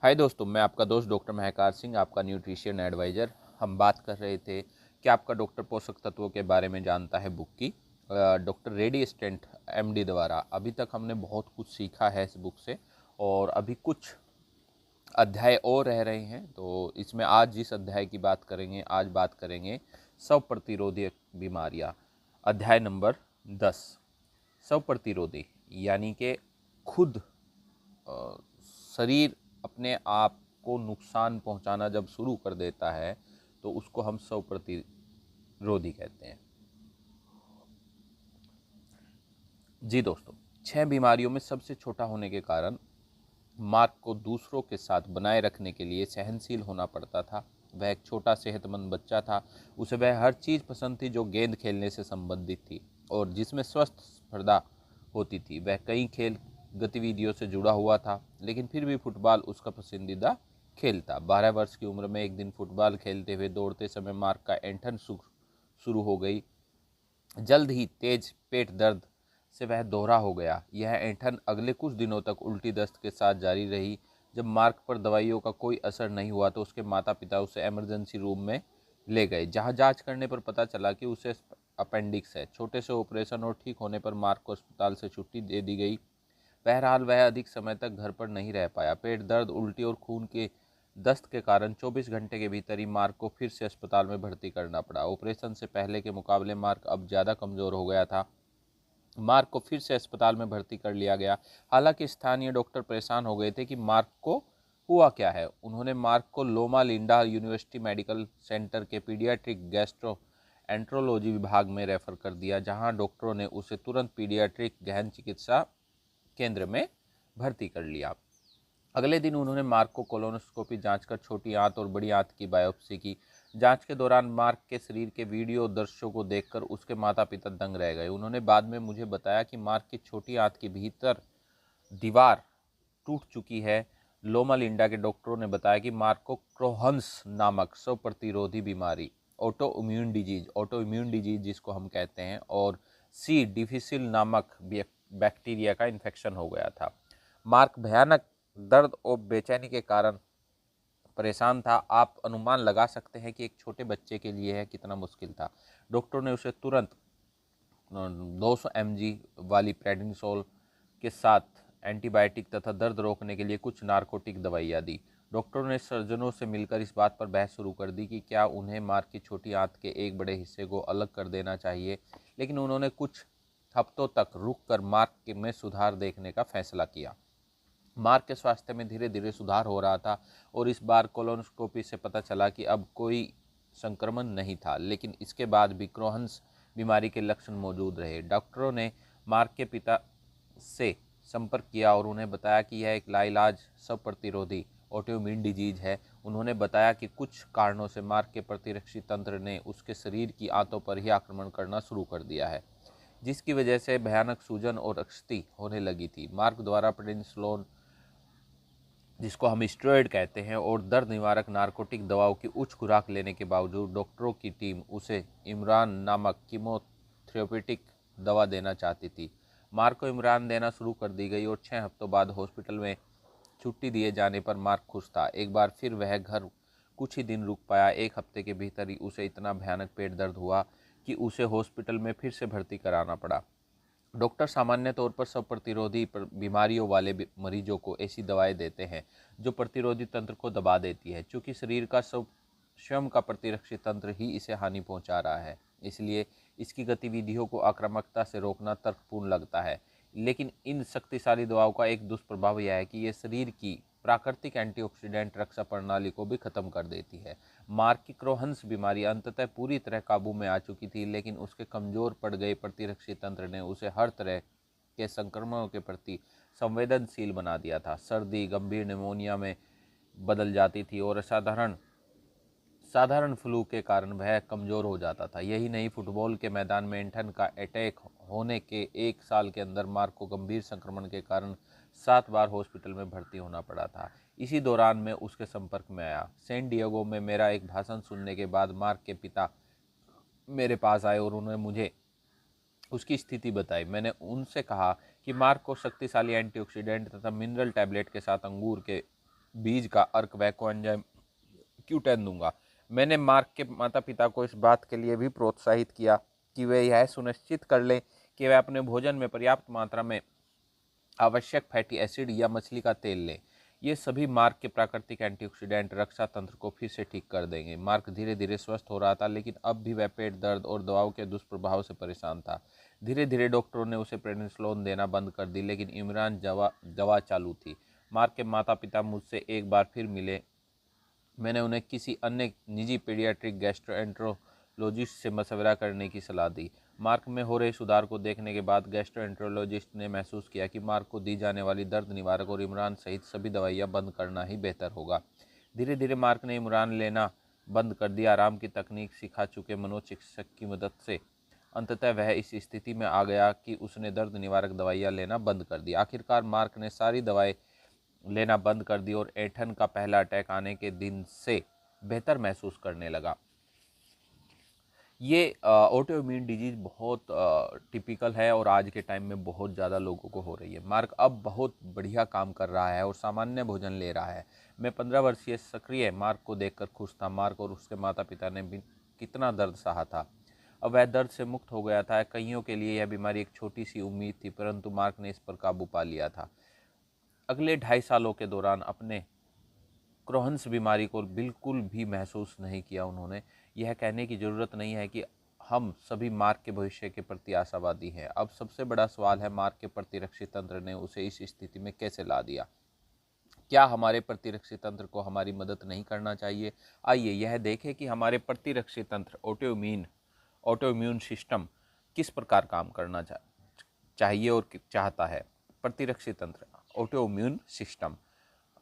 हाय दोस्तों, मैं आपका दोस्त डॉक्टर महकार सिंह, आपका न्यूट्रिशन एडवाइज़र। हम बात कर रहे थे कि आपका डॉक्टर पोषक तत्वों के बारे में जानता है बुक की, डॉक्टर रेडी स्टेंट एमडी द्वारा। अभी तक हमने बहुत कुछ सीखा है इस बुक से और अभी कुछ अध्याय और रह रहे हैं। तो इसमें आज जिस अध्याय की बात करेंगे, आज बात करेंगे स्व प्रतिरोधी बीमारियां। अध्याय नंबर 10, स्व प्रतिरोधी यानी कि खुद शरीर अपने आप को नुकसान पहुंचाना जब शुरू कर देता है तो उसको हम स्व प्रतिरोधी कहते हैं। जी दोस्तों, 6 बीमारियों में सबसे छोटा होने के कारण मार्क को दूसरों के साथ बनाए रखने के लिए सहनशील होना पड़ता था। वह एक छोटा सेहतमंद बच्चा था। उसे वह हर चीज़ पसंद थी जो गेंद खेलने से संबंधित थी और जिसमें स्वस्थ स्पर्धा होती थी। वह कई खेल गतिविधियों से जुड़ा हुआ था, लेकिन फिर भी फुटबॉल उसका पसंदीदा खेल था। 12 वर्ष की उम्र में एक दिन फुटबॉल खेलते हुए दौड़ते समय मार्क का ऐंठन शुरू हो गई। जल्द ही तेज पेट दर्द से वह दोहरा हो गया। यह ऐंठन अगले कुछ दिनों तक उल्टी दस्त के साथ जारी रही। जब मार्क पर दवाइयों का कोई असर नहीं हुआ तो उसके माता पिता उसे इमरजेंसी रूम में ले गए, जहां जांच करने पर पता चला कि उसे अपेंडिक्स है। छोटे से ऑपरेशन और ठीक होने पर मार्क को अस्पताल से छुट्टी दे दी गई। बहरहाल वह अधिक समय तक घर पर नहीं रह पाया। पेट दर्द, उल्टी और खून के दस्त के कारण 24 घंटे के भीतर ही मार्क को फिर से अस्पताल में भर्ती करना पड़ा। ऑपरेशन से पहले के मुकाबले मार्क अब ज़्यादा कमज़ोर हो गया था। मार्क को फिर से अस्पताल में भर्ती कर लिया गया। हालांकि स्थानीय डॉक्टर परेशान हो गए थे कि मार्क को हुआ क्या है। उन्होंने मार्क को लोमा लिंडा यूनिवर्सिटी मेडिकल सेंटर के पीडियाट्रिक गैस्ट्रो एंट्रोलॉजी विभाग में रेफर कर दिया, जहां डॉक्टरों ने उसे तुरंत पीडियाट्रिक गहन चिकित्सा केंद्र में भर्ती कर लिया। अगले दिन उन्होंने मार्क को कोलोनोस्कोपी जांच कर छोटी आंत और बड़ी आंत की बायोप्सी की। जांच के दौरान मार्क के शरीर के वीडियो दृश्यों को देखकर उसके माता पिता दंग रह गए। उन्होंने बाद में मुझे बताया कि मार्क की छोटी आंत के भीतर दीवार टूट चुकी है। लोमा लिंडा के डॉक्टरों ने बताया कि मार्क को क्रोहन्स नामक स्व प्रतिरोधी बीमारी, ऑटो इम्यून डिजीज जिसको हम कहते हैं, और सी डिफिसिल नामक बैक्टीरिया का इन्फेक्शन हो गया था। मार्क भयानक दर्द और बेचैनी के कारण परेशान था। आप अनुमान लगा सकते हैं कि एक छोटे बच्चे के लिए यह कितना मुश्किल था। डॉक्टर ने उसे तुरंत 200 mg वाली प्रेडिनिसोल के साथ एंटीबायोटिक तथा दर्द रोकने के लिए कुछ नारकोटिक दवाइयाँ दी। डॉक्टरों ने सर्जनों से मिलकर इस बात पर बहस शुरू कर दी कि क्या उन्हें मार्क की छोटी आंत के एक बड़े हिस्से को अलग कर देना चाहिए, लेकिन उन्होंने कुछ हफ्तों तक रुककर मार्क में सुधार देखने का फैसला किया। मार्क के स्वास्थ्य में धीरे धीरे सुधार हो रहा था और इस बार कोलोनोस्कोपी से पता चला कि अब कोई संक्रमण नहीं था, लेकिन इसके बाद भी क्रोहन्स बीमारी के लक्षण मौजूद रहे। डॉक्टरों ने मार्क के पिता से संपर्क किया और उन्हें बताया कि यह एक लाइलाज स्व प्रतिरोधी ऑटोइम्यून डिजीज है। उन्होंने बताया कि कुछ कारणों से मार्क के प्रतिरक्षी तंत्र ने उसके शरीर की आंतों पर ही आक्रमण करना शुरू कर दिया है, जिसकी वजह से भयानक सूजन और अक्षति होने लगी थी। मार्क द्वारा प्रेडिनिसोलोन, जिसको हम स्टेरॉयड कहते हैं, और दर्द निवारक नारकोटिक दवाओं की उच्च खुराक लेने के बावजूद डॉक्टरों की टीम उसे इमरान नामक कीमोथेरेप्यूटिक दवा देना चाहती थी। मार्क को इमरान देना शुरू कर दी गई और 6 हफ्तों बाद हॉस्पिटल में छुट्टी दिए जाने पर मार्क खुश था। एक बार फिर वह घर कुछ ही दिन रुक पाया। 1 हफ्ते के भीतर ही उसे इतना भयानक पेट दर्द हुआ कि उसे हॉस्पिटल में फिर से भर्ती कराना पड़ा। डॉक्टर सामान्य तौर पर सब प्रतिरोधी बीमारियों वाले मरीजों को ऐसी दवाएं देते हैं जो प्रतिरोधी तंत्र को दबा देती है। चूँकि शरीर का स्वयं का प्रतिरक्षी तंत्र ही इसे हानि पहुंचा रहा है, इसलिए इसकी गतिविधियों को आक्रामकता से रोकना तर्कपूर्ण लगता है। लेकिन इन शक्तिशाली दवाओं का एक दुष्प्रभाव यह है कि ये शरीर की प्राकृतिक एंटीऑक्सीडेंट रक्षा प्रणाली को भी खत्म कर देती है। मार्क की क्रोहन्स बीमारी अंततः पूरी तरह काबू में आ चुकी थी, लेकिन उसके कमजोर पड़ गए प्रतिरक्षी तंत्र ने उसे हर तरह के संक्रमणों के प्रति संवेदनशील बना दिया था। सर्दी गंभीर निमोनिया में बदल जाती थी और साधारण फ्लू के कारण वह कमज़ोर हो जाता था। यही नहीं, फुटबॉल के मैदान में ऐंठन का अटैक होने के 1 साल के अंदर मार्क को गंभीर संक्रमण के कारण 7 बार हॉस्पिटल में भर्ती होना पड़ा था। इसी दौरान मैं उसके संपर्क में आया। सैन डिएगो में मेरा एक भाषण सुनने के बाद मार्क के पिता मेरे पास आए और उन्होंने मुझे उसकी स्थिति बताई। मैंने उनसे कहा कि मार्क को शक्तिशाली एंटीऑक्सीडेंट तथा मिनरल टैबलेट के साथ अंगूर के बीज का अर्क व कोएंजाइम Q10 दूंगा। मैंने मार्क के माता पिता को इस बात के लिए भी प्रोत्साहित किया कि वे यह सुनिश्चित कर लें कि वे अपने भोजन में पर्याप्त मात्रा में आवश्यक फैटी एसिड या मछली का तेल लें। ये सभी मार्क के प्राकृतिक एंटीऑक्सीडेंट रक्षा तंत्र को फिर से ठीक कर देंगे। मार्क धीरे धीरे स्वस्थ हो रहा था, लेकिन अब भी वह पेट दर्द और दवाओं के दुष्प्रभाव से परेशान था। धीरे धीरे डॉक्टरों ने उसे प्रेनिसोलोन देना बंद कर दी, लेकिन इमरान दवा चालू थी। मार्क के माता पिता मुझसे एक बार फिर मिले। मैंने उन्हें किसी अन्य निजी पीडियाट्रिक गैस्ट्रोएंट्रोलॉजिस्ट से मशवरा करने की सलाह दी। मार्क में हो रहे सुधार को देखने के बाद गैस्ट्रोएंट्रोलॉजिस्ट ने महसूस किया कि मार्क को दी जाने वाली दर्द निवारक और इमरान सहित सभी दवाइयाँ बंद करना ही बेहतर होगा। धीरे धीरे मार्क ने इमरान लेना बंद कर दिया। आराम की तकनीक सिखा चुके मनोचिकित्सक की मदद से अंततः वह इस स्थिति में आ गया कि उसने दर्द निवारक दवाइयाँ लेना बंद कर दी। आखिरकार मार्क ने सारी दवाएं लेना बंद कर दी और ऐंठन का पहला अटैक आने के दिन से बेहतर महसूस करने लगा। ये ऑटोइम्यून डिजीज़ बहुत टिपिकल है और आज के टाइम में बहुत ज़्यादा लोगों को हो रही है। मार्क अब बहुत बढ़िया काम कर रहा है और सामान्य भोजन ले रहा है। मैं 15 वर्षीय सक्रिय मार्क को देखकर खुश था। मार्क और उसके माता पिता ने भी कितना दर्द सहा था, अब वह दर्द से मुक्त हो गया था। कईयों के लिए यह बीमारी एक छोटी सी उम्मीद थी, परंतु मार्क ने इस पर काबू पा लिया था। अगले 2.5 सालों के दौरान अपने क्रोहन्स बीमारी को बिल्कुल भी महसूस नहीं किया उन्होंने। यह कहने की ज़रूरत नहीं है कि हम सभी मार्क के भविष्य के प्रति आशावादी हैं। अब सबसे बड़ा सवाल है, मार्क के प्रतिरक्षी तंत्र ने उसे इस स्थिति में कैसे ला दिया। क्या हमारे प्रतिरक्षी तंत्र को हमारी मदद नहीं करना चाहिए? आइए यह देखें कि हमारे प्रतिरक्षी तंत्र ऑटोइम्यून सिस्टम किस प्रकार काम करना चाहिए और चाहता है। प्रतिरक्षी तंत्र, ऑटोइम्यून सिस्टम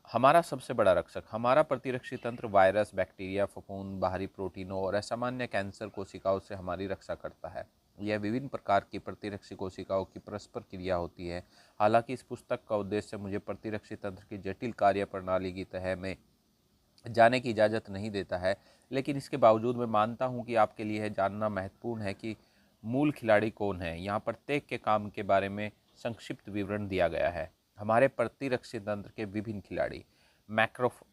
हमारा सबसे बड़ा रक्षक। हमारा प्रतिरक्षी तंत्र वायरस, बैक्टीरिया, फफूंद, बाहरी प्रोटीनों और असामान्य कैंसर कोशिकाओं से हमारी रक्षा करता है। यह विभिन्न प्रकार की प्रतिरक्षी कोशिकाओं की परस्पर क्रिया होती है। हालांकि इस पुस्तक का उद्देश्य मुझे प्रतिरक्षी तंत्र की जटिल कार्य प्रणाली की तह में जाने की इजाज़त नहीं देता है, लेकिन इसके बावजूद मैं मानता हूं कि आपके लिए यह जानना महत्वपूर्ण है कि मूल खिलाड़ी कौन है। यहाँ प्रत्येक के काम के बारे में संक्षिप्त विवरण दिया गया है। हमारे प्रतिरक्षी तंत्र के विभिन्न खिलाड़ी। मैक्रोफेगस,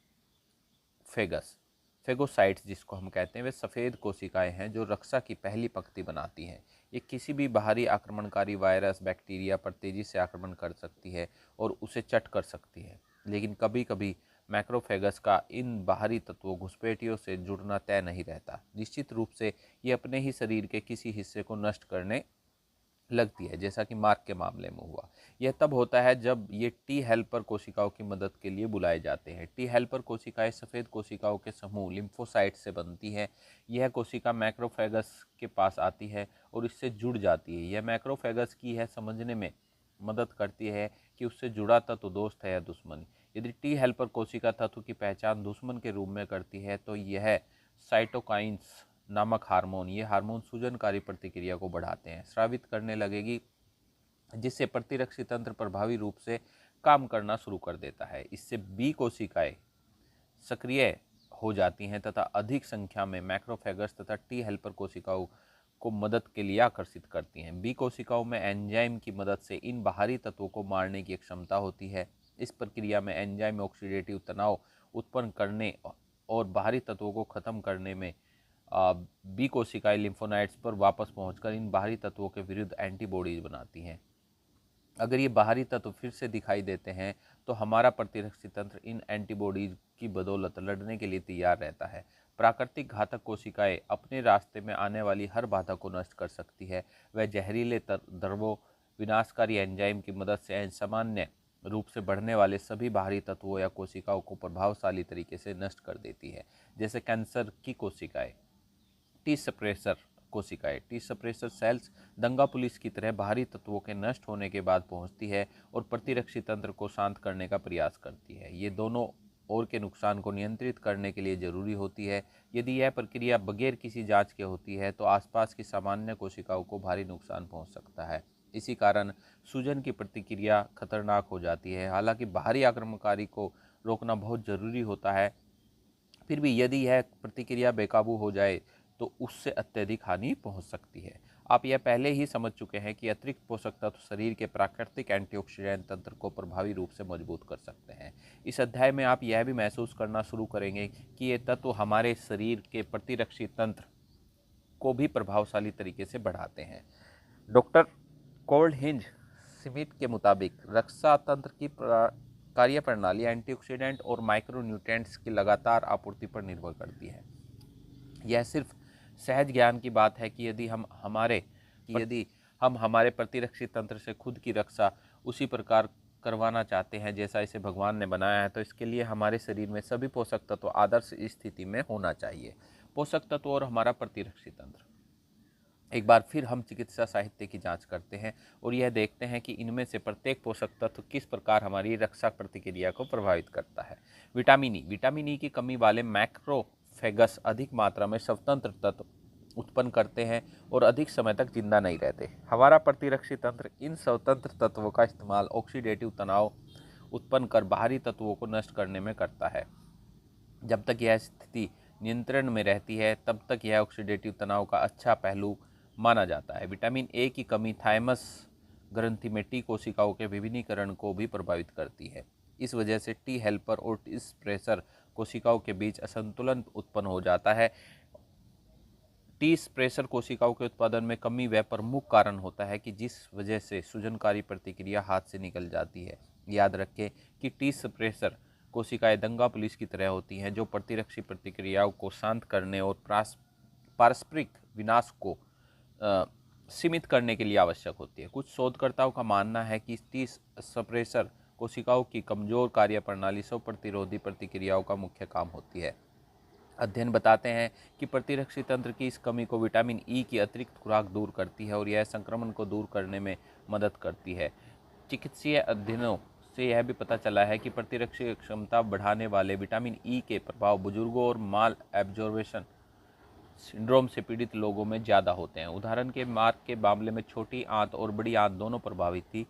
फेगोसाइट्स जिसको हम कहते हैं, वे सफ़ेद कोशिकाएं हैं जो रक्षा की पहली पंक्ति बनाती हैं। ये किसी भी बाहरी आक्रमणकारी वायरस, बैक्टीरिया पर तेज़ी से आक्रमण कर सकती है और उसे चट कर सकती है, लेकिन कभी कभी मैक्रोफेगस का इन बाहरी तत्वों घुसपैठियों से जुड़ना तय नहीं रहता। निश्चित रूप से ये अपने ही शरीर के किसी हिस्से को नष्ट करने लगती है, जैसा कि मार्क के मामले में हुआ। यह तब होता है जब ये टी हेल्पर कोशिकाओं की मदद के लिए बुलाए जाते हैं। टी हेल्पर कोशिकाएं सफ़ेद कोशिकाओं के समूह लिम्फोसाइट से बनती हैं। यह कोशिका मैक्रोफेगस के पास आती है और इससे जुड़ जाती है। यह मैक्रोफेगस की है समझने में मदद करती है कि उससे जुड़ा तत्व दोस्त है या दुश्मन। यदि टी हेल्पर कोशिका तत्व की पहचान दुश्मन के रूप में करती है तो यह साइटोकाइन्स नामक हार्मोन, ये हार्मोन सूजनकारी प्रतिक्रिया को बढ़ाते हैं, स्रावित करने लगेगी, जिससे प्रतिरक्षी तंत्र प्रभावी रूप से काम करना शुरू कर देता है। इससे बी कोशिकाएं सक्रिय हो जाती हैं तथा अधिक संख्या में मैक्रोफेगस तथा टी हेल्पर कोशिकाओं को मदद के लिए आकर्षित करती हैं। बी कोशिकाओं में एंजाइम की मदद से इन बाहरी तत्वों को मारने की एक क्षमता होती है। इस प्रक्रिया में एंजाइम ऑक्सीडेटिव तनाव उत्पन्न करने और बाहरी तत्वों को खत्म करने में बी कोशिकाएं लिम्फोनाइट्स पर वापस पहुंचकर इन बाहरी तत्वों के विरुद्ध एंटीबॉडीज बनाती हैं। अगर ये बाहरी तत्व फिर से दिखाई देते हैं तो हमारा प्रतिरक्षी तंत्र इन एंटीबॉडीज की बदौलत लड़ने के लिए तैयार रहता है। प्राकृतिक घातक कोशिकाएं अपने रास्ते में आने वाली हर बाधा को नष्ट कर सकती है। वह जहरीले द्रवों, विनाशकारी एंजाइम की मदद से सामान्य रूप से बढ़ने वाले सभी बाहरी तत्वों या कोशिकाओं को प्रभावशाली तरीके से नष्ट कर देती है। जैसे कैंसर की कोशिकाएं। टी सप्रेसर कोशिकाएं, टी सप्रेसर सेल्स दंगा पुलिस की तरह बाहरी तत्वों के नष्ट होने के बाद पहुंचती है और प्रतिरक्षी तंत्र को शांत करने का प्रयास करती है। ये दोनों और के नुकसान को नियंत्रित करने के लिए जरूरी होती है। यदि यह प्रक्रिया बगैर किसी जांच के होती है तो आसपास की सामान्य कोशिकाओं को भारी नुकसान पहुंच सकता है। इसी कारण सूजन की प्रतिक्रिया खतरनाक हो जाती है। हालांकि बाहरी आक्रमणकारी को रोकना बहुत ज़रूरी होता है, फिर भी यदि यह प्रतिक्रिया बेकाबू हो जाए तो उससे अत्यधिक हानि पहुंच सकती है। आप यह पहले ही समझ चुके हैं कि अतिरिक्त पोषक तत्व शरीर के प्राकृतिक एंटीऑक्सीडेंट तंत्र को प्रभावी रूप से मजबूत कर सकते हैं। इस अध्याय में आप यह भी महसूस करना शुरू करेंगे कि ये तत्व हमारे शरीर के प्रतिरक्षी तंत्र को भी प्रभावशाली तरीके से बढ़ाते हैं। डॉक्टर कोल्ड-हिंज स्मिथ के मुताबिक रक्षा तंत्र की कार्यप्रणाली एंटीऑक्सीडेंट और माइक्रोन्यूट्रिएंट्स की लगातार आपूर्ति पर निर्भर करती है। यह सिर्फ सहज ज्ञान की बात है कि यदि हम हमारे प्रतिरक्षी तंत्र से खुद की रक्षा उसी प्रकार करवाना चाहते हैं जैसा इसे भगवान ने बनाया है, तो इसके लिए हमारे शरीर में सभी पोषक तत्व आदर्श स्थिति में होना चाहिए। पोषक तत्व और हमारा प्रतिरक्षी तंत्र। एक बार फिर हम चिकित्सा साहित्य की जांच करते हैं और यह देखते हैं कि इनमें से प्रत्येक पोषक तत्व किस प्रकार हमारी रक्षा प्रतिक्रिया को प्रभावित करता है। विटामिन ई की कमी वाले मैक्रोफेगस अधिक मात्रा में स्वतंत्र तत्व उत्पन्न करते हैं और अधिक समय तक जिंदा नहीं रहते। हमारा प्रतिरक्षी तंत्र इन स्वतंत्र तत्वों का इस्तेमाल ऑक्सीडेटिव तनाव उत्पन्न कर बाहरी तत्वों को नष्ट करने में करता है। जब तक यह स्थिति नियंत्रण में रहती है तब तक यह ऑक्सीडेटिव तनाव का अच्छा पहलू माना जाता है। विटामिन ए की कमी थाइमस ग्रंथि में टी कोशिकाओं के विभिन्नीकरण को भी प्रभावित करती है। इस वजह से टी हेल्पर और टी स्प्रेसर कोशिकाओं के बीच असंतुलन उत्पन्न हो जाता है। टी स्प्रेसर कोशिकाओं के उत्पादन में कमी वह प्रमुख कारण होता है कि जिस वजह से सूजनकारी प्रतिक्रिया हाथ से निकल जाती है। याद रखें कि टी स्प्रेसर कोशिकाएं दंगा पुलिस की तरह होती हैं जो प्रतिरक्षी प्रतिक्रियाओं को शांत करने और पारस्परिक विनाश को सीमित करने के लिए आवश्यक होती है। कुछ शोधकर्ताओं का मानना है कि टी सप्रेसर कोशिकाओं की कमजोर कार्यप्रणाली स्व प्रतिरोधी प्रतिक्रियाओं का मुख्य काम होती है। अध्ययन बताते हैं कि प्रतिरक्षी तंत्र की इस कमी को विटामिन ई की अतिरिक्त खुराक दूर करती है और यह संक्रमण को दूर करने में मदद करती है। चिकित्सीय अध्ययनों से यह भी पता चला है कि प्रतिरक्षी क्षमता बढ़ाने वाले विटामिन ई के प्रभाव बुजुर्गों और माल एब्जॉर्बेशन सिंड्रोम से पीड़ित लोगों में ज़्यादा होते हैं। उदाहरण के मार्क के मामले में छोटी आंत और बड़ी आंत दोनों प्रभावित थी,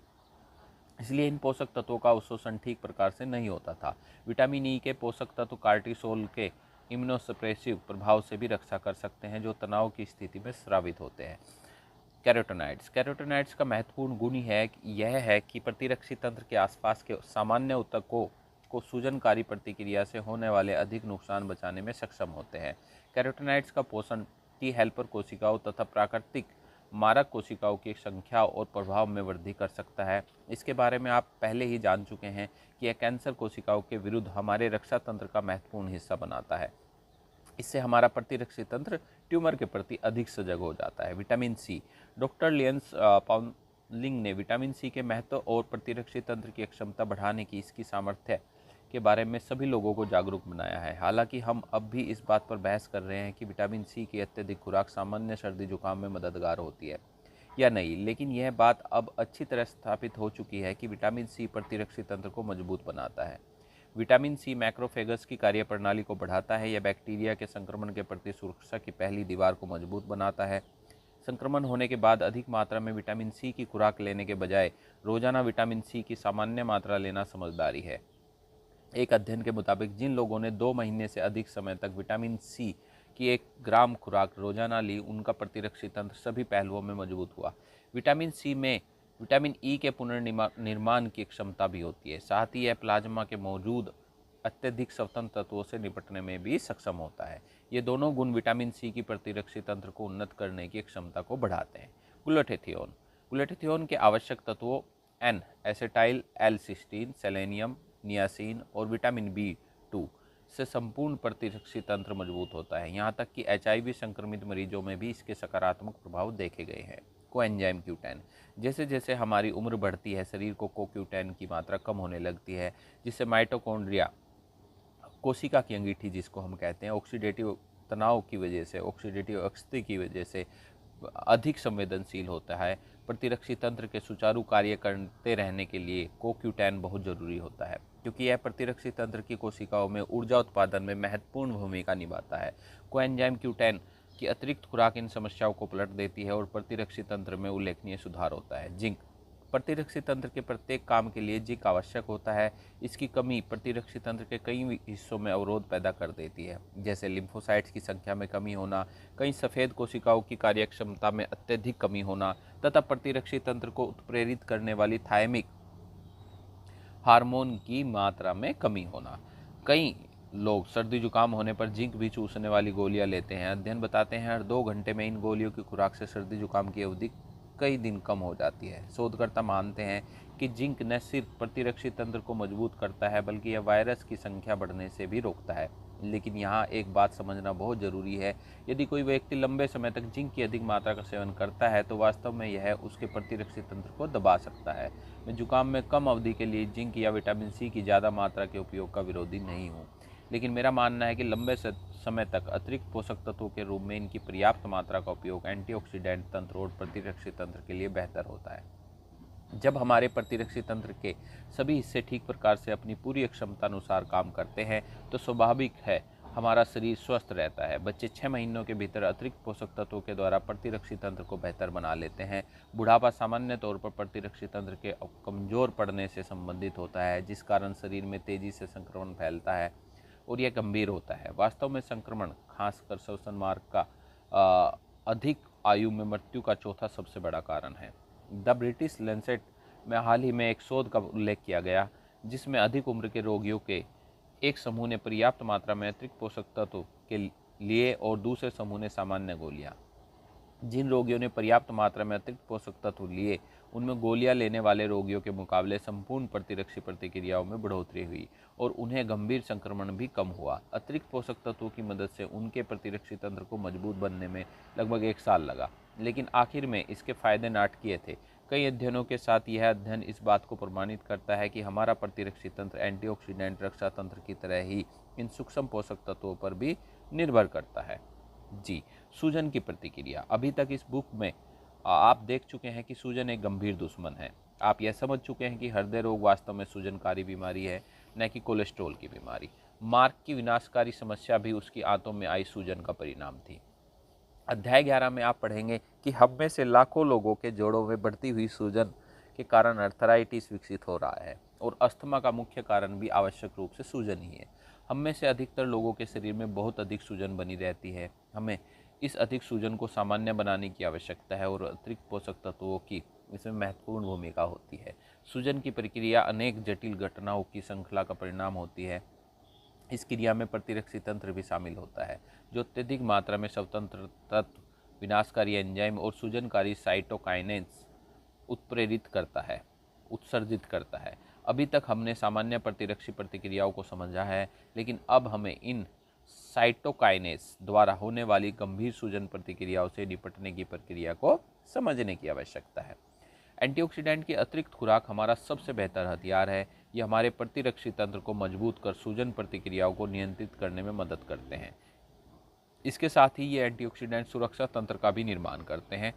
इसलिए इन पोषक तत्वों का अवशोषण ठीक प्रकार से नहीं होता था। विटामिन ई के पोषक तत्व कार्टिसोल के इम्यूनोसप्रेसिव प्रभाव से भी रक्षा कर सकते हैं जो तनाव की स्थिति में स्रावित होते हैं। कैरोटीनॉइड्स का महत्वपूर्ण गुण यह है कि प्रतिरक्षी तंत्र के आसपास के सामान्य ऊतकों को सूजनकारी प्रतिक्रिया से होने वाले अधिक नुकसान बचाने में सक्षम होते हैं। कैरोटीनॉइड्स का पोषण टी हेल्पर कोशिकाओं तथा प्राकृतिक मारक कोशिकाओं की संख्या और प्रभाव में वृद्धि कर सकता है। इसके बारे में आप पहले ही जान चुके हैं कि यह कैंसर कोशिकाओं के विरुद्ध हमारे रक्षा तंत्र का महत्वपूर्ण हिस्सा बनाता है। इससे हमारा प्रतिरक्षी तंत्र ट्यूमर के प्रति अधिक सजग हो जाता है। Vitamin C. Doctor Linus Pauling ने विटामिन सी के महत्व और प्रतिरक्षी तंत्र की क्षमता बढ़ाने की इसकी सामर्थ्य के बारे में सभी लोगों को जागरूक बनाया है। हालांकि हम अब भी इस बात पर बहस कर रहे हैं कि विटामिन सी की अत्यधिक खुराक सामान्य सर्दी जुकाम में मददगार होती है या नहीं, लेकिन यह बात अब अच्छी तरह स्थापित हो चुकी है कि विटामिन सी प्रतिरक्षी तंत्र को मजबूत बनाता है। विटामिन सी मैक्रोफेगस की कार्यप्रणाली को बढ़ाता है। यह बैक्टीरिया के संक्रमण के प्रति सुरक्षा की पहली दीवार को मजबूत बनाता है। संक्रमण होने के बाद अधिक मात्रा में विटामिन सी की खुराक लेने के बजाय रोजाना विटामिन सी की सामान्य मात्रा लेना समझदारी है। एक अध्ययन के मुताबिक जिन लोगों ने 2 महीने से अधिक समय तक विटामिन सी की 1 ग्राम खुराक रोजाना ली, उनका प्रतिरक्षी तंत्र सभी पहलुओं में मजबूत हुआ। विटामिन सी में विटामिन ई के पुनर्निर्माण की क्षमता भी होती है। साथ ही यह प्लाज्मा के मौजूद अत्यधिक स्वतंत्र तत्वों से निपटने में भी सक्षम होता है। ये दोनों गुण विटामिन सी की प्रतिरक्षी तंत्र को उन्नत करने की क्षमता को बढ़ाते हैं। ग्लूटाथियोन के आवश्यक तत्वों N acetyl L cysteine, selenium, niacin और विटामिन बी2 से संपूर्ण प्रतिरक्षी तंत्र मजबूत होता है। यहाँ तक कि HIV संक्रमित मरीजों में भी इसके सकारात्मक प्रभाव देखे गए हैं। Coenzyme Q10। जैसे जैसे हमारी उम्र बढ़ती है शरीर को CoQ10 की मात्रा कम होने लगती है, जिससे माइटोकॉन्ड्रिया कोशिका की अंगीठी जिसको हम कहते हैं ऑक्सीडेटिव तनाव की वजह से, ऑक्सीडेटिव अक्षति की वजह से अधिक संवेदनशील होता है। प्रतिरक्षी तंत्र के सुचारू कार्य करते रहने के लिए CoQ10 बहुत जरूरी होता है, क्योंकि यह प्रतिरक्षी तंत्र की कोशिकाओं में ऊर्जा उत्पादन में महत्वपूर्ण भूमिका निभाता है। कोएंजाइम Q10 की अतिरिक्त खुराक इन समस्याओं को पलट देती है और प्रतिरक्षी तंत्र में उल्लेखनीय सुधार होता है। जिंक। प्रतिरक्षी तंत्र के प्रत्येक काम के लिए जिंक आवश्यक होता है। इसकी कमी प्रतिरक्षी तंत्र के कई हिस्सों में अवरोध पैदा कर देती है, जैसे लिम्फोसाइट्स की संख्या में कमी होना, कई सफ़ेद कोशिकाओं की कार्यक्षमता में अत्यधिक कमी होना तथा प्रतिरक्षी तंत्र को उत्प्रेरित करने वाली थायमिक हार्मोन की मात्रा में कमी होना। कई लोग सर्दी जुकाम होने पर जिंक भी चूसने वाली गोलियां लेते हैं। अध्ययन बताते हैं हर 2 घंटे में इन गोलियों की खुराक से सर्दी जुकाम की अवधि कई दिन कम हो जाती है। शोधकर्ता मानते हैं कि जिंक न सिर्फ प्रतिरक्षी तंत्र को मजबूत करता है बल्कि यह वायरस की संख्या बढ़ने से भी रोकता है। लेकिन यहाँ एक बात समझना बहुत ज़रूरी है, यदि कोई व्यक्ति लंबे समय तक जिंक की अधिक मात्रा का सेवन करता है तो वास्तव में यह उसके प्रतिरक्षी तंत्र को दबा सकता है। मैं जुकाम में कम अवधि के लिए जिंक या विटामिन सी की ज़्यादा मात्रा के उपयोग का विरोधी नहीं हूँ, लेकिन मेरा मानना है कि लंबे समय तक अतिरिक्त पोषक तत्वों के रूप में इनकी पर्याप्त मात्रा का उपयोग एंटीऑक्सीडेंट तंत्र और प्रतिरक्षी तंत्र के लिए बेहतर होता है। जब हमारे प्रतिरक्षी तंत्र के सभी हिस्से ठीक प्रकार से अपनी पूरी क्षमता अनुसार काम करते हैं तो स्वाभाविक है हमारा शरीर स्वस्थ रहता है। बच्चे 6 महीनों के भीतर अतिरिक्त पोषक तत्वों के द्वारा प्रतिरक्षी तंत्र को बेहतर बना लेते हैं। बुढ़ापा सामान्य तौर पर प्रतिरक्षी तंत्र के कमज़ोर पड़ने से संबंधित होता है, जिस कारण शरीर में तेज़ी से संक्रमण फैलता है और यह गंभीर होता है। वास्तव में संक्रमण, खासकर श्वसन मार्ग का अधिक आयु में मृत्यु का चौथा सबसे बड़ा कारण है। द ब्रिटिश लैंसेट में हाल ही में एक शोध का उल्लेख किया गया जिसमें अधिक उम्र के रोगियों के एक समूह ने पर्याप्त मात्रा में अतिरिक्त पोषक तत्व के लिए और दूसरे समूह ने सामान्य गोलियां। जिन रोगियों ने पर्याप्त मात्रा में अतिरिक्त पोषक तत्व लिए उनमें गोलियां लेने वाले रोगियों के मुकाबले संपूर्ण प्रतिरक्षी प्रतिक्रियाओं में बढ़ोतरी हुई और उन्हें गंभीर संक्रमण भी कम हुआ। अतिरिक्त पोषक तत्वों की मदद से उनके प्रतिरक्षी तंत्र को मजबूत बनने में लगभग 1 साल लगा, लेकिन आखिर में इसके फायदे नाटकीय थे। कई अध्ययनों के साथ यह अध्ययन इस बात को प्रमाणित करता है कि हमारा प्रतिरक्षी तंत्र एंटीऑक्सीडेंट रक्षा तंत्र की तरह ही इन सूक्ष्म पोषक तत्वों पर भी निर्भर करता है। जी, सूजन की प्रतिक्रिया। अभी तक इस बुक में आप देख चुके हैं कि सूजन एक गंभीर दुश्मन है। आप यह समझ चुके हैं कि हृदय रोग वास्तव में सूजनकारी बीमारी है, न कि कोलेस्ट्रॉल की बीमारी। मार्क की विनाशकारी समस्या भी उसकी आंतों में आई सूजन का परिणाम थी। अध्याय 11 में आप पढ़ेंगे कि हम में से लाखों लोगों के जोड़ों में बढ़ती हुई सूजन के कारण अर्थराइटिस विकसित हो रहा है और अस्थमा का मुख्य कारण भी आवश्यक रूप से सूजन ही है। हम में से अधिकतर लोगों के शरीर में बहुत अधिक सूजन बनी रहती है। हमें इस अधिक सूजन को सामान्य बनाने की आवश्यकता है और अतिरिक्त पोषक तत्वों की इसमें महत्वपूर्ण भूमिका होती है। सूजन की प्रक्रिया अनेक जटिल घटनाओं की श्रृंखला का परिणाम होती है। इस क्रिया में प्रतिरक्षी तंत्र भी शामिल होता है, जो अत्यधिक मात्रा में स्वतंत्र तत्व, विनाशकारी एंजाइम और सूजनकारी साइटोकाइनेस उत्सर्जित करता है। अभी तक हमने सामान्य प्रतिरक्षी प्रतिक्रियाओं को समझा है, लेकिन अब हमें इन साइटोकाइनेस द्वारा होने वाली गंभीर सूजन प्रतिक्रियाओं से निपटने की प्रक्रिया को समझने की आवश्यकता है। एंटीऑक्सीडेंट की अतिरिक्त खुराक हमारा सबसे बेहतर हथियार है। ये हमारे प्रतिरक्षी तंत्र को मजबूत कर सूजन प्रतिक्रियाओं को नियंत्रित करने में मदद करते हैं। इसके साथ ही ये एंटीऑक्सीडेंट सुरक्षा तंत्र का भी निर्माण करते हैं,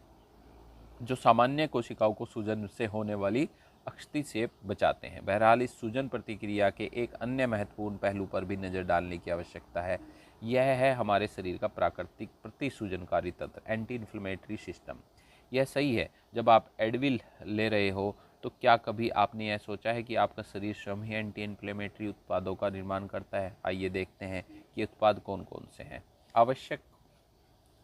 जो सामान्य कोशिकाओं को सूजन से होने वाली क्षति से बचाते हैं। बहरहाल इस सूजन प्रतिक्रिया के एक अन्य महत्वपूर्ण पहलू पर भी नज़र डालने की आवश्यकता है। यह है हमारे शरीर का प्राकृतिक प्रतिसूजनकारी तंत्र, एंटी इन्फ्लेमेटरी सिस्टम। यह सही है, जब आप एडविल ले रहे हो तो क्या कभी आपने यह सोचा है कि आपका शरीर स्वयं ही एंटी इन्फ्लेमेटरी उत्पादों का निर्माण करता है? आइए देखते हैं कि उत्पाद कौन कौन से हैं। आवश्यक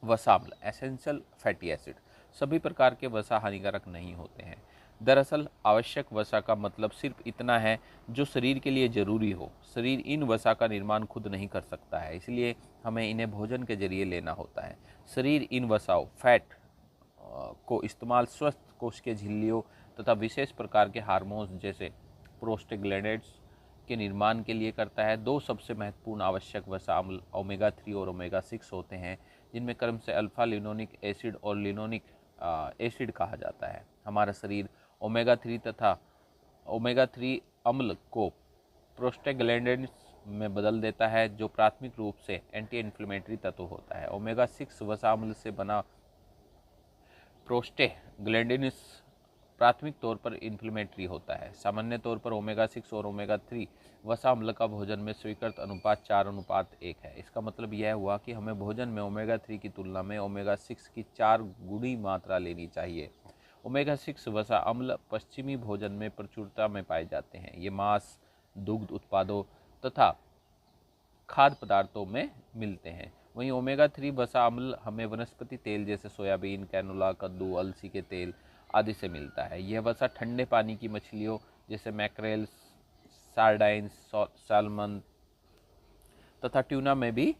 वसाम्ल, एसेंशियल फैटी एसिड। सभी प्रकार के वसा हानिकारक नहीं होते हैं। दरअसल आवश्यक वसा का मतलब सिर्फ इतना है जो शरीर के लिए ज़रूरी हो। शरीर इन वसा का निर्माण खुद नहीं कर सकता है, इसलिए हमें इन्हें भोजन के जरिए लेना होता है। शरीर इन वसाओं, फैट को इस्तेमाल स्वस्थ कोशिकीय झिल्लियों तथा विशेष प्रकार के हार्मोन्स जैसे प्रोस्टाग्लैंड्स के निर्माण के लिए करता है। 2 सबसे महत्वपूर्ण आवश्यक वसा अम्ल ओमेगा 3 और ओमेगा 6 होते हैं, जिनमें क्रम से अल्फा लिनोनिक एसिड और लिनोनिक एसिड कहा जाता है। हमारा शरीर ओमेगा 3 अम्ल को प्रोस्टाग्लैंड्स में बदल देता है, जो प्राथमिक रूप से एंटी इन्फ्लेमेटरी तत्व होता है। ओमेगा 6 वसा अम्ल से बना प्रोस्टाग्लैंडिन्स प्राथमिक तौर पर इन्फ्लेमेटरी होता है। सामान्य तौर पर ओमेगा 6 और ओमेगा 3 वसा अम्ल का भोजन में स्वीकृत अनुपात 4:1 है। इसका मतलब यह हुआ कि हमें भोजन में ओमेगा 3 की तुलना में ओमेगा 6 की 4 गुनी मात्रा लेनी चाहिए। ओमेगा 6 वसा अम्ल पश्चिमी भोजन में प्रचुरता में पाए जाते हैं। ये मांस, दुग्ध उत्पादों तथा खाद्य पदार्थों में मिलते हैं। वहीं ओमेगा 3 वसा अम्ल हमें वनस्पति तेल जैसे सोयाबीन, कैनोला, कद्दू, अलसी के तेल आदि से मिलता है। यह वसा ठंडे पानी की मछलियों जैसे मैक्रेल, सार्डाइन्स, सैल्मन तथा ट्यूना में भी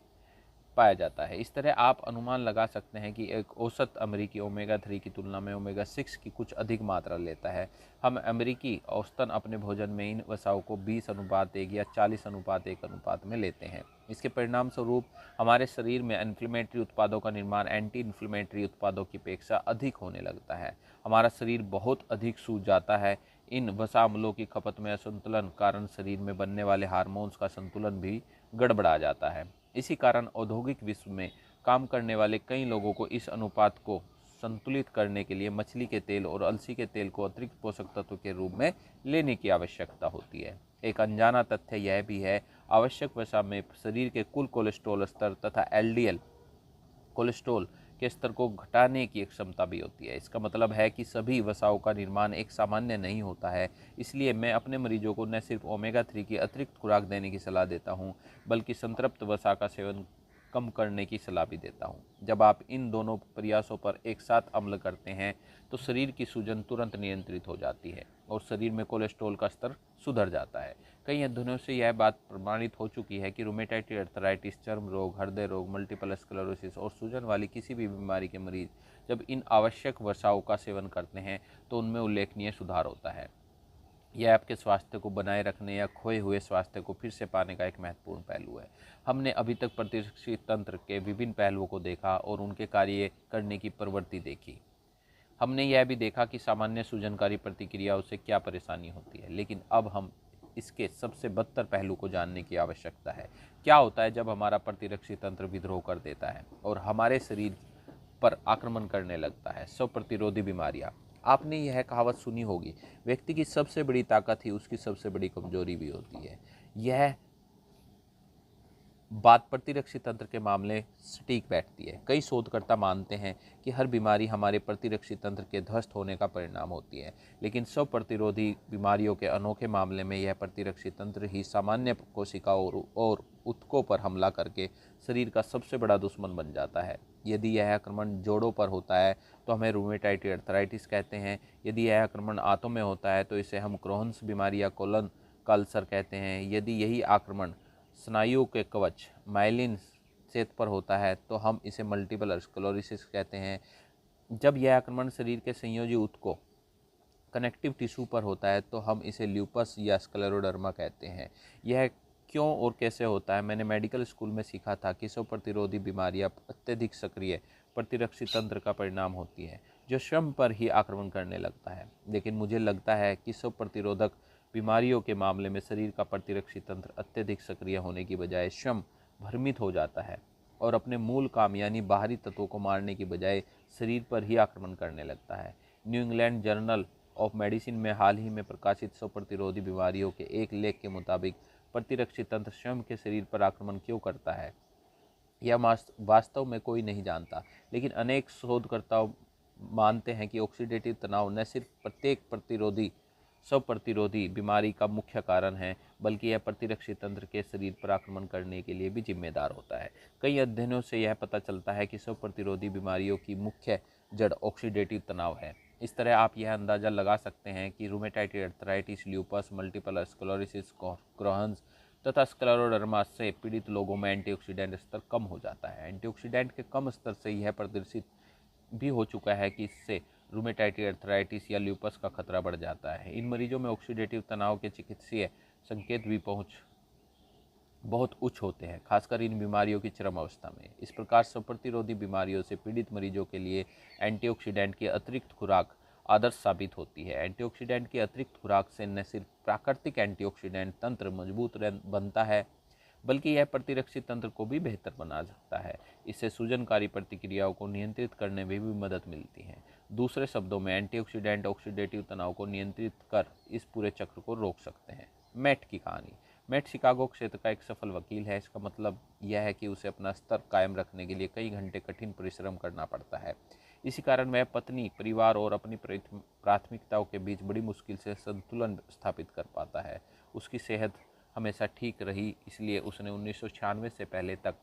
पाया जाता है। इस तरह आप अनुमान लगा सकते हैं कि एक औसत अमेरिकी ओमेगा 3 की तुलना में ओमेगा 6 की कुछ अधिक मात्रा लेता है। हम अमेरिकी औसतन अपने भोजन में इन वसाओं को 20:1 या 40:1 अनुपात में लेते हैं। इसके परिणाम स्वरूप हमारे शरीर में इन्फ्लेमेटरी उत्पादों का निर्माण एंटी इन्फ्लेमेटरी उत्पादों की अपेक्षा अधिक होने लगता है। हमारा शरीर बहुत अधिक सूज जाता है। इन वसा अम्लों की खपत में असंतुलन कारण शरीर में बनने वाले हार्मोन्स का संतुलन भी गड़बड़ा जाता है। इसी कारण औद्योगिक विश्व में काम करने वाले कई लोगों को इस अनुपात को संतुलित करने के लिए मछली के तेल और अलसी के तेल को अतिरिक्त पोषक तत्व के रूप में लेने की आवश्यकता होती है। एक अनजाना तथ्य यह भी है, आवश्यक वसा में शरीर के कुल कोलेस्ट्रॉल स्तर तथा एलडीएल कोलेस्ट्रॉल के स्तर को घटाने की एक क्षमता भी होती है। इसका मतलब है कि सभी वसाओं का निर्माण एक सामान्य नहीं होता है। इसलिए मैं अपने मरीजों को न सिर्फ ओमेगा 3 की अतिरिक्त खुराक देने की सलाह देता हूं, बल्कि संतृप्त वसा का सेवन कम करने की सलाह भी देता हूं। जब आप इन दोनों प्रयासों पर एक साथ अमल करते हैं तो शरीर की सूजन तुरंत नियंत्रित हो जाती है और शरीर में कोलेस्ट्रॉल का स्तर सुधर जाता है। कई अध्ययनों से यह बात प्रमाणित हो चुकी है कि रूमेटाइड अर्थराइटिस, चर्म रोग, हृदय रोग, मल्टीपल स्क्लेरोसिस और सूजन वाली किसी भी बीमारी के मरीज जब इन आवश्यक वसाओं का सेवन करते हैं तो उनमें उल्लेखनीय सुधार होता है। यह आपके स्वास्थ्य को बनाए रखने या खोए हुए स्वास्थ्य को फिर से पाने का एक महत्वपूर्ण पहलू है। हमने अभी तक प्रतिरक्षी तंत्र के विभिन्न पहलुओं को देखा और उनके कार्य करने की प्रवृत्ति देखी। हमने यह भी देखा कि सामान्य सूजनकारी प्रतिक्रियाओं से क्या परेशानी होती है, लेकिन अब हम इसके सबसे बदतर पहलू को जानने की आवश्यकता है। क्या होता है जब हमारा प्रतिरक्षी तंत्र विद्रोह कर देता है और हमारे शरीर पर आक्रमण करने लगता है। स्व प्रतिरोधी बीमारियां। आपने यह कहावत सुनी होगी, व्यक्ति की सबसे बड़ी ताकत ही उसकी सबसे बड़ी कमजोरी भी होती है। यह बात प्रतिरक्षी तंत्र के मामले सटीक बैठती है। कई शोधकर्ता मानते हैं कि हर बीमारी हमारे प्रतिरक्षी तंत्र के ध्वस्त होने का परिणाम होती है, लेकिन स्व प्रतिरोधी बीमारियों के अनोखे मामले में यह प्रतिरक्षी तंत्र ही सामान्य कोशिकाओं और ऊतकों पर हमला करके शरीर का सबसे बड़ा दुश्मन बन जाता है। यदि यह आक्रमण जोड़ों पर होता है तो हमें रूमेटाइड अर्थराइटिस कहते हैं। यदि यह आक्रमण आंतों में होता है तो इसे हम क्रोहन्स बीमारी या कोलन का अल्सर कहते हैं। यदि यही आक्रमण स्नायुओं के कवच माइलिन क्षेत्र पर होता है तो हम इसे मल्टीपल स्क्लेरोसिस कहते हैं। जब यह आक्रमण शरीर के संयोजी ऊतकों कनेक्टिव टिश्यू पर होता है तो हम इसे ल्यूपस या स्क्लेरोडर्मा कहते हैं। यह क्यों और कैसे होता है, मैंने मेडिकल स्कूल में सीखा था कि स्व प्रतिरोधी बीमारियां अत्यधिक सक्रिय प्रतिरक्षी तंत्र का परिणाम होती है जो श्रम पर ही आक्रमण करने लगता है। लेकिन मुझे लगता है कि स्व प्रतिरोधक बीमारियों के मामले में शरीर का प्रतिरक्षी तंत्र अत्यधिक सक्रिय होने की बजाय स्वयं भ्रमित हो जाता है और अपने मूल काम यानी बाहरी तत्वों को मारने की बजाय शरीर पर ही आक्रमण करने लगता है। New England journal of medicine में हाल ही में प्रकाशित स्व प्रतिरोधी बीमारियों के एक लेख के मुताबिक प्रतिरक्षी तंत्र स्वयं के शरीर पर आक्रमण क्यों करता है यह वास्तव में कोई नहीं जानता, लेकिन अनेक शोधकर्ता मानते हैं कि ऑक्सीडेटिव तनाव न सिर्फ प्रत्येक स्व प्रतिरोधी बीमारी का मुख्य कारण है, बल्कि यह प्रतिरक्षी तंत्र के शरीर पर आक्रमण करने के लिए भी जिम्मेदार होता है। कई अध्ययनों से यह पता चलता है कि स्व प्रतिरोधी बीमारियों की मुख्य जड़ ऑक्सीडेटिव तनाव है। इस तरह आप यह अंदाज़ा लगा सकते हैं कि rheumatoid arthritis, lupus, multiple sclerosis, Crohn's तथा स्क्लेरोडर्मा से पीड़ित लोगों में एंटीऑक्सीडेंट स्तर कम हो जाता है। एंटीऑक्सीडेंट के कम स्तर से यह प्रदर्शित भी हो चुका है कि इससे रूमेटाइड अर्थराइटिस या ल्यूपस का खतरा बढ़ जाता है। इन मरीजों में ऑक्सीडेटिव तनाव के चिकित्सीय संकेत भी बहुत उच्च होते हैं, खासकर इन बीमारियों की चरम अवस्था में। इस प्रकार स्व प्रतिरोधी बीमारियों से पीड़ित मरीजों के लिए एंटीऑक्सीडेंट की अतिरिक्त खुराक आदर्श साबित होती है। एंटीऑक्सीडेंट की अतिरिक्त खुराक से न सिर्फ प्राकृतिक एंटीऑक्सीडेंट तंत्र मजबूत बनता है, बल्कि यह प्रतिरक्षी तंत्र को भी बेहतर बना सकता है। इससे सूजनकारी प्रतिक्रियाओं को नियंत्रित करने में भी मदद मिलती है। दूसरे शब्दों में एंटीऑक्सीडेंट ऑक्सीडेटिव तनाव को नियंत्रित कर इस पूरे चक्र को रोक सकते हैं। मैट की कहानी। मैट शिकागो क्षेत्र का एक सफल वकील है। इसका मतलब यह है कि उसे अपना स्तर कायम रखने के लिए कई घंटे कठिन परिश्रम करना पड़ता है। इसी कारण वह पत्नी, परिवार और अपनी प्राथमिकताओं के बीच बड़ी मुश्किल से संतुलन स्थापित कर पाता है। उसकी सेहत हमेशा ठीक रही, इसलिए उसने 1996 से पहले तक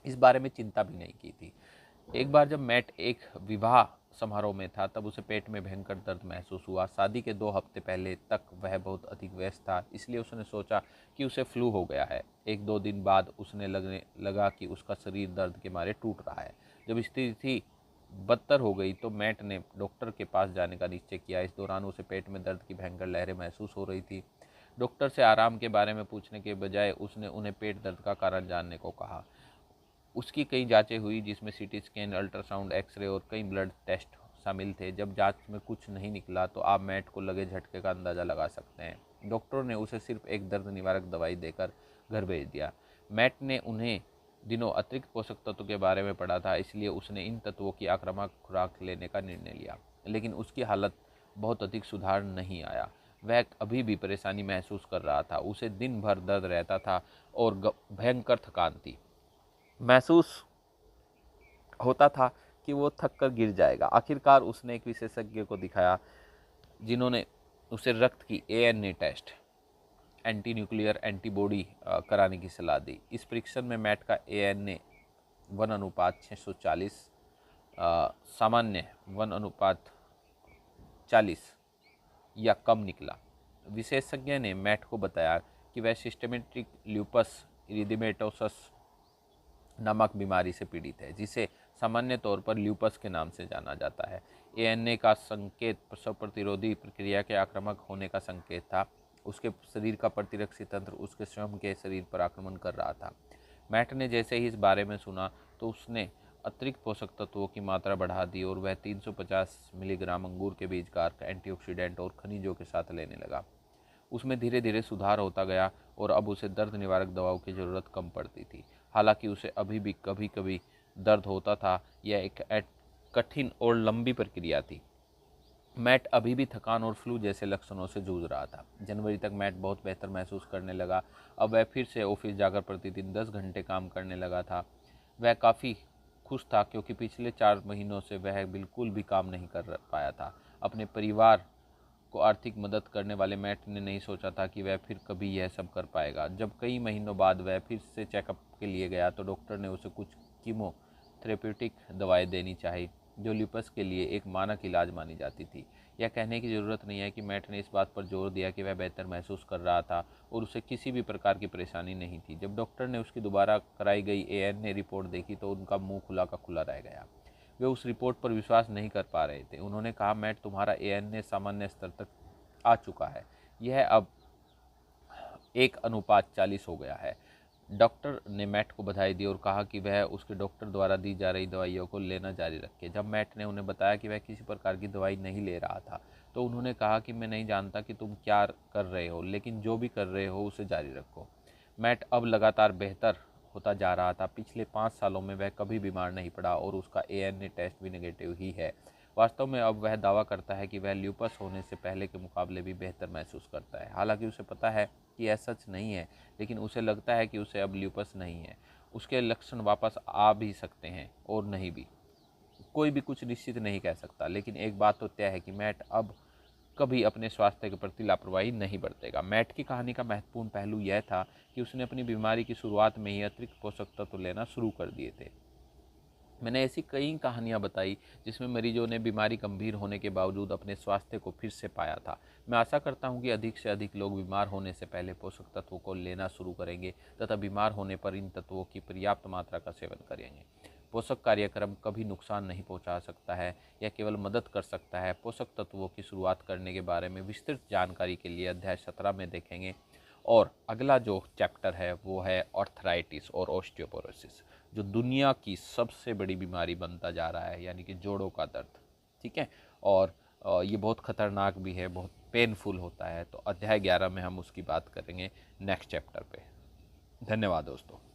इस बारे में चिंता भी नहीं की थी। एक बार जब मैट एक विवाह समारोह में था, तब उसे पेट में भयंकर दर्द महसूस हुआ। शादी के 2 हफ्ते पहले तक वह बहुत अधिक व्यस्त था, इसलिए उसने सोचा कि उसे फ्लू हो गया है। 1-2 दिन बाद उसने लगने लगा कि उसका शरीर दर्द के मारे टूट रहा है। जब स्थिति बदतर हो गई तो मैट ने डॉक्टर के पास जाने का निश्चय किया। इस दौरान उसे पेट में दर्द की भयंकर लहरें महसूस हो रही थी। डॉक्टर से आराम के बारे में पूछने के बजाय उसने उन्हें पेट दर्द का कारण जानने को कहा। उसकी कई जांचें हुई, जिसमें सीटी स्कैन, अल्ट्रासाउंड, एक्सरे और कई ब्लड टेस्ट शामिल थे। जब जांच में कुछ नहीं निकला तो आप मैट को लगे झटके का अंदाज़ा लगा सकते हैं। डॉक्टरों ने उसे सिर्फ एक दर्द निवारक दवाई देकर घर भेज दिया। मैट ने उन्हें दिनों अतिरिक्त पोषक तत्व के बारे में पढ़ा था, इसलिए उसने इन तत्वों की आक्रामक खुराक लेने का निर्णय लिया। लेकिन उसकी हालत बहुत अधिक सुधार नहीं आया। वह अभी भी परेशानी महसूस कर रहा था। उसे दिन भर दर्द रहता था और भयंकर थकान थी। महसूस होता था कि वो थक कर गिर जाएगा। आखिरकार उसने एक विशेषज्ञ को दिखाया, जिन्होंने उसे रक्त की ANA test, anti nuclear antibody कराने की सलाह दी। इस परीक्षण में मैट का ANA 1:640 सामान्य 1:40 या कम निकला। विशेषज्ञ ने मैट को बताया कि वह सिस्टेमेटिक ल्यूपस इरिथेमेटोसस नामक बीमारी से पीड़ित है, जिसे सामान्य तौर पर ल्यूपस के नाम से जाना जाता है। ANA का संकेत प्रसव प्रतिरोधी प्रक्रिया के आक्रामक होने का संकेत था। उसके शरीर का प्रतिरक्षी तंत्र उसके स्वयं के शरीर पर आक्रमण कर रहा था। मैट ने जैसे ही इस बारे में सुना तो उसने अतिरिक्त पोषक तत्वों की मात्रा बढ़ा दी और वह 350 मिलीग्राम अंगूर के बीज का एंटीऑक्सीडेंट और खनिजों के साथ लेने लगा। उसमें धीरे धीरे सुधार होता गया और अब उसे दर्द निवारक दवाओं की ज़रूरत कम पड़ती थी। हालांकि उसे अभी भी कभी कभी दर्द होता था। यह एक कठिन और लंबी प्रक्रिया थी। मैट अभी भी थकान और फ्लू जैसे लक्षणों से जूझ रहा था। जनवरी तक मैट बहुत बेहतर महसूस करने लगा। अब वह फिर से ऑफिस जाकर प्रतिदिन 10 घंटे काम करने लगा था। वह काफ़ी खुश था, क्योंकि पिछले 4 महीनों से वह बिल्कुल भी काम नहीं कर पाया था। अपने परिवार को आर्थिक मदद करने वाले मैट ने नहीं सोचा था कि वह फिर कभी यह सब कर पाएगा। जब कई महीनों बाद वह फिर से चेकअप के लिए गया तो डॉक्टर ने उसे कुछ कीमोथेरेप्यूटिक दवाएं देनी चाहिए, जो ल्यूपस के लिए एक मानक इलाज मानी जाती थी। यह कहने की ज़रूरत नहीं है कि मैट ने इस बात पर जोर दिया कि वह बेहतर महसूस कर रहा था और उसे किसी भी प्रकार की परेशानी नहीं थी। जब डॉक्टर ने उसकी दोबारा कराई गई ANA रिपोर्ट देखी तो उनका मुंह खुला का खुला रह गया। वे उस रिपोर्ट पर विश्वास नहीं कर पा रहे थे। उन्होंने कहा, मैट, तुम्हारा ANA सामान्य स्तर तक आ चुका है। यह अब 1:40 हो गया है। डॉक्टर ने मैट को बधाई दी और कहा कि वह उसके डॉक्टर द्वारा दी जा रही दवाइयों को लेना जारी रखे। जब मैट ने उन्हें बताया कि वह किसी प्रकार की दवाई नहीं ले रहा था, तो उन्होंने कहा कि मैं नहीं जानता कि तुम क्या कर रहे हो, लेकिन जो भी कर रहे हो उसे जारी रखो। मैट अब लगातार बेहतर होता जा रहा था। पिछले 5 सालों में वह कभी बीमार नहीं पड़ा और उसका ANA टेस्ट भी नेगेटिव ही है। वास्तव में अब वह दावा करता है कि वह ल्यूपस होने से पहले के मुकाबले भी बेहतर महसूस करता है। हालांकि उसे पता है कि यह सच नहीं है, लेकिन उसे लगता है कि उसे अब ल्यूपस नहीं है। उसके लक्षण वापस आ भी सकते हैं और नहीं भी। कोई भी कुछ निश्चित नहीं कह सकता, लेकिन एक बात तो तय है कि मैट अब कभी अपने स्वास्थ्य के प्रति लापरवाही नहीं बरतेगा। मैट की कहानी का महत्वपूर्ण पहलू यह था कि उसने अपनी बीमारी की शुरुआत में ही अतिरिक्त पोषक तत्व लेना शुरू कर दिए थे। मैंने ऐसी कई कहानियां बताई जिसमें मरीजों ने बीमारी गंभीर होने के बावजूद अपने स्वास्थ्य को फिर से पाया था। मैं आशा करता हूं कि अधिक से अधिक लोग बीमार होने से पहले पोषक तत्वों को लेना शुरू करेंगे तथा बीमार होने पर इन तत्वों की पर्याप्त मात्रा का सेवन करेंगे। पोषक कार्यक्रम कभी नुकसान नहीं पहुंचा सकता है, यह केवल मदद कर सकता है। पोषक तत्वों की शुरुआत करने के बारे में विस्तृत जानकारी के लिए अध्याय 17 में देखेंगे। और अगला जो चैप्टर है वो है आर्थराइटिस और ऑस्टियोपोरोसिस, जो दुनिया की सबसे बड़ी बीमारी बनता जा रहा है, यानी कि जोड़ों का दर्द। ठीक है, और ये बहुत ख़तरनाक भी है, बहुत पेनफुल होता है। तो अध्याय 11 में हम उसकी बात करेंगे नेक्स्ट चैप्टर पे। धन्यवाद दोस्तों।